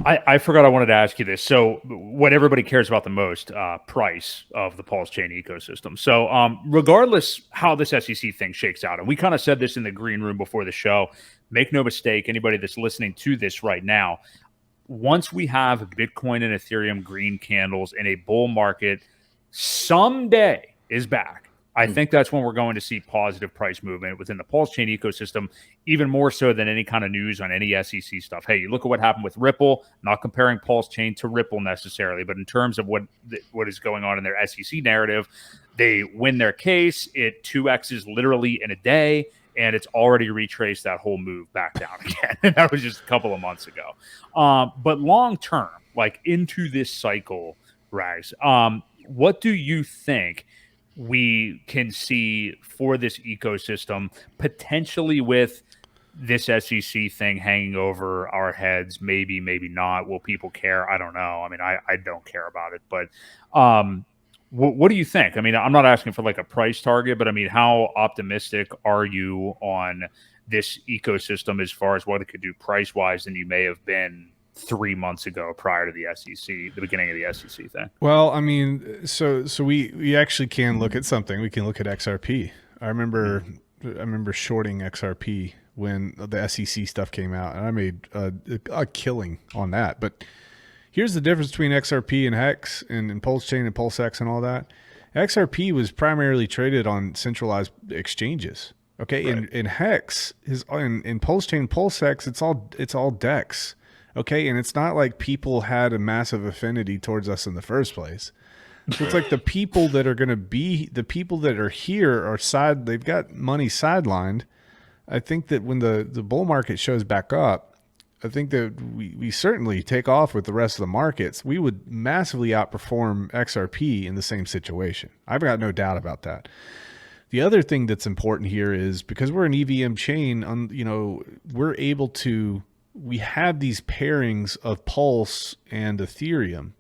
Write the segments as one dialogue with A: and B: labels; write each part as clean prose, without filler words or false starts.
A: I forgot I wanted to ask you this. So, what everybody cares about the most, price of the PulseChain ecosystem. So, regardless how this SEC thing shakes out, and we kind of said this in the green room before the show, make no mistake, anybody that's listening to this right now, once we have Bitcoin and Ethereum green candles in a bull market someday is back, I think that's when we're going to see positive price movement within the PulseChain ecosystem, even more so than any kind of news on any SEC stuff. Hey, you look at what happened with Ripple, not comparing PulseChain to Ripple necessarily, but in terms of what is going on in their SEC narrative, they win their case. It 2x's literally in a day, and it's already retraced that whole move back down again. And that was just a couple of months ago. But long term, like into this cycle, Rags, what do you think we can see for this ecosystem, potentially with this SEC thing hanging over our heads? Maybe, maybe not. Will people care? I don't know. I mean, I don't care about it. But what do you think? I mean, I'm not asking for like a price target, but I mean, how optimistic are you on this ecosystem as far as what it could do price-wise than you may have been 3 months ago prior to the SEC, the beginning of the SEC thing?
B: Well, I mean, so we actually can look at something. We can look at XRP. I remember shorting XRP when the SEC stuff came out, and I made a killing on that. But here's the difference between XRP and Hex and PulseChain and PulseX and all that. XRP was primarily traded on centralized exchanges. Okay, right. In Hex is in PulseChain, PulseX, it's all DEX. Okay, and it's not like people had a massive affinity towards us in the first place. So it's like the people that are going to be, the people that are here are they've got money sidelined. I think that when the bull market shows back up, I think that we certainly take off with the rest of the markets. We would massively outperform XRP in the same situation. I've got no doubt about that. The other thing that's important here is because we're an EVM chain, we're able to, we have these pairings of Pulse and Ethereum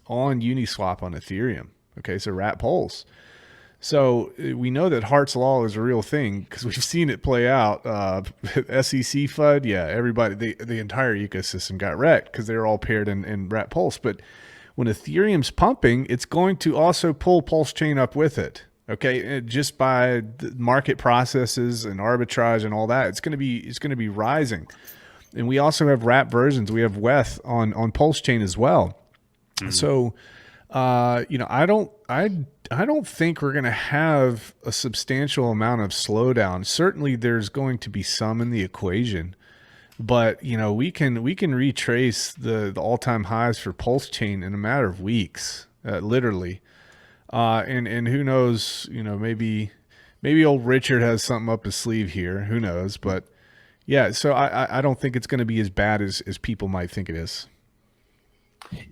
B: on Uniswap on Ethereum. Okay, so Rat Pulse. So we know that Hart's Law is a real thing because we've seen it play out. SEC FUD, yeah, everybody, the entire ecosystem got wrecked because they were all paired in Rat Pulse. But when Ethereum's pumping, it's going to also pull PulseChain up with it. Okay, just by the market processes and arbitrage and all that, it's going to be rising. And we also have wrap versions. We have WETH on PulseChain as well. Mm-hmm. So, I don't think we're going to have a substantial amount of slowdown. Certainly, there's going to be some in the equation, but we can retrace the all-time highs for PulseChain in a matter of weeks, literally. And who knows? Maybe old Richard has something up his sleeve here. Who knows? But yeah, so I don't think it's going to be as bad as people might think it is.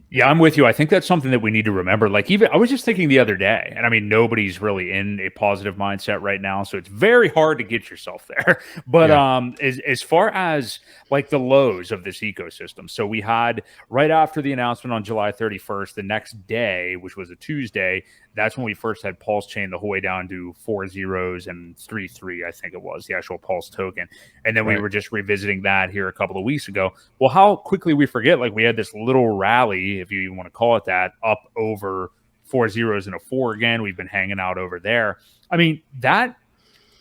A: Yeah, I'm with you. I think that's something that we need to remember. Like, even I was just thinking the other day, and I mean, nobody's really in a positive mindset right now, so it's very hard to get yourself there. But yeah. As far as like the lows of this ecosystem, so we had right after the announcement on July 31st, the next day, which was a Tuesday, that's when we first had PulseChain the whole way down to 4 zeros and 3, I think it was, the actual Pulse token. And then we were just revisiting that here a couple of weeks ago. Well, how quickly we forget, like we had this little rally, if you even want to call it that, up over 4 zeros and a 4 again. We've been hanging out over there. I mean, that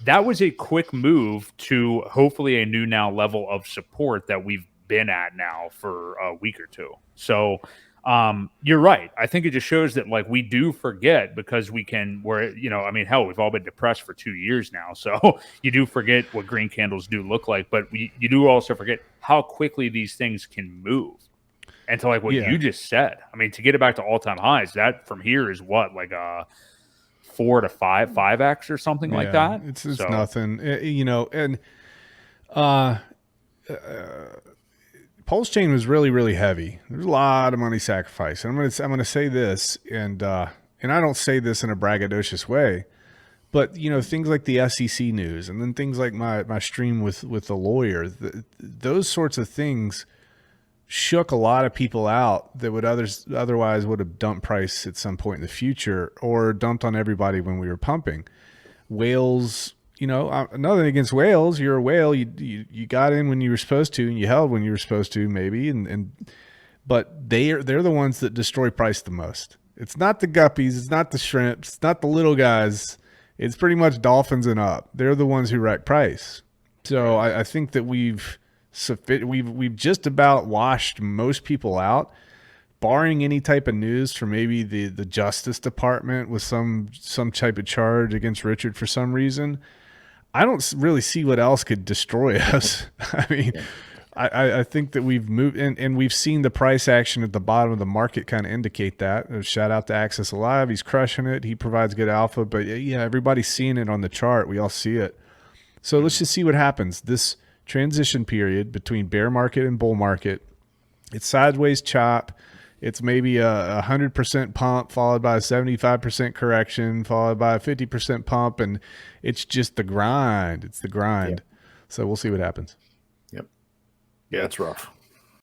A: was a quick move to hopefully a new now level of support that we've been at now for a week or two. So you're right. I think it just shows that like we do forget because hell, we've all been depressed for 2 years now. So you do forget what green candles do look like, but you do also forget how quickly these things can move. And to like what you just said, I mean, to get it back to all-time highs, that from here is what, like a 4 to 5x or something like that.
B: It's nothing, and PulseChain was really, really heavy. There's a lot of money sacrificed. And I'm gonna say this, and I don't say this in a braggadocious way, but things like the SEC news, and then things like my stream with the lawyer, those sorts of things shook a lot of people out that would otherwise would have dumped price at some point in the future, or dumped on everybody when we were pumping. Whales, nothing against whales. You're a whale. You got in when you were supposed to, and you held when you were supposed to, maybe. but they're the ones that destroy price the most. It's not the guppies, it's not the shrimps, it's not the little guys. It's pretty much dolphins and up. They're the ones who wreck price. So I think that we've just about washed most people out, barring any type of news from maybe the Justice Department with some type of charge against Richard for some reason. I don't really see what else could destroy us. I mean, I think that we've moved and we've seen the price action at the bottom of the market kind of indicate that. Shout out to Access Alive. He's crushing it. He provides good alpha, but yeah, everybody's seeing it on the chart. We all see it. So let's just see what happens. This transition period between bear market and bull market, it's sideways chop. It's maybe a 100% pump followed by a 75% correction followed by a 50% pump. And it's just the grind. It's the grind. So we'll see what happens.
C: Yeah, it's rough.